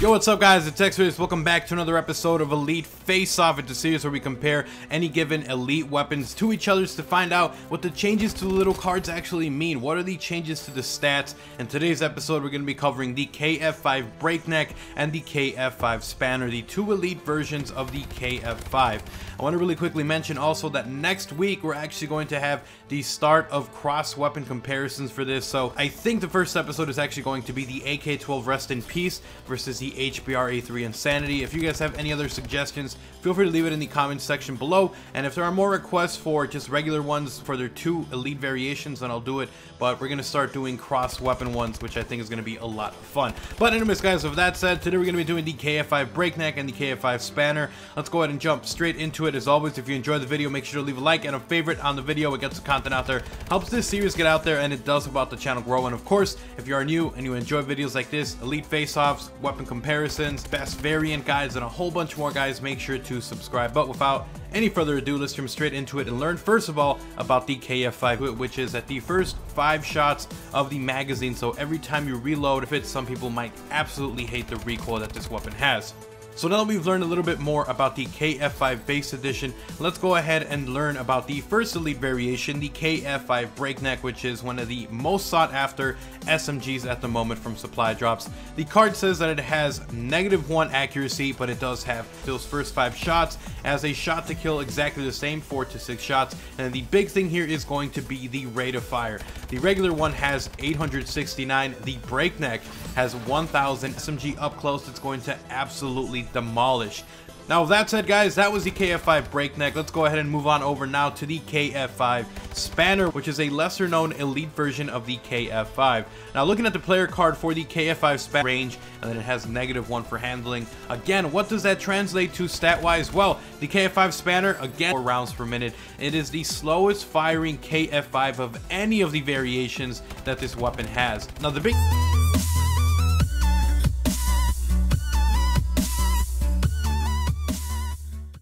Yo, what's up guys, it's XRAYZ. Welcome back to another episode of Elite Face Off. It's a series where we compare any given elite weapons to each other's to find out what the changes to the little cards actually mean. What are the changes to the stats? In today's episode, we're going to be covering the KF5 Breakneck and the KF5 Spanner, the two elite versions of the KF5. I want to really quickly mention also that next week we're actually going to have the start of cross weapon comparisons for this. So I think the first episode is actually going to be the AK-12 Rest in Peace versus the HBR-A3 Insanity. If you guys have any other suggestions, feel free to leave it in the comments section below, and if there are more requests for just regular ones for their two elite variations, then I'll do it. But we're going to start doing cross weapon ones, which I think is going to be a lot of fun. But anyways guys, with that said, today we're going to be doing the KF5 Breakneck and the KF5 Spanner. Let's go ahead and jump straight into it. As always, if you enjoyed the video, make sure to leave a like and a favorite on the video. It gets the content out there, helps this series get out there, and it does help out the channel grow. And of course, if you are new and you enjoy videos like this, elite face-offs, weapon comparisons, best variant guides, and a whole bunch more guys, make sure to subscribe. But without any further ado, let's jump straight into it and learn first of all about the KF5, which is at the first 5 shots of the magazine. So every time you reload, some people might absolutely hate the recoil that this weapon has. So now that we've learned a little bit more about the KF5 base edition, let's go ahead and learn about the first elite variation, the KF5 Breakneck, which is one of the most sought after SMGs at the moment from supply drops. The card says that it has -1 accuracy, but it does have those first 5 shots as a shot to kill exactly the same, 4 to 6 shots. And the big thing here is going to be the rate of fire. The regular one has 869, the Breakneck has 1000. SMG up close, it's going to absolutely demolish. Now with that said guys, that was the KF5 Breakneck. Let's go ahead and move on over now to the KF5 Spanner, which is a lesser known elite version of the KF5. Now looking at the player card for the KF5 Spanner, range, and then it has -1 for handling. Again, what does that translate to stat wise? Well, the KF5 Spanner, again, 4 rounds per minute. It is the slowest firing KF5 of any of the variations that this weapon has. Now the big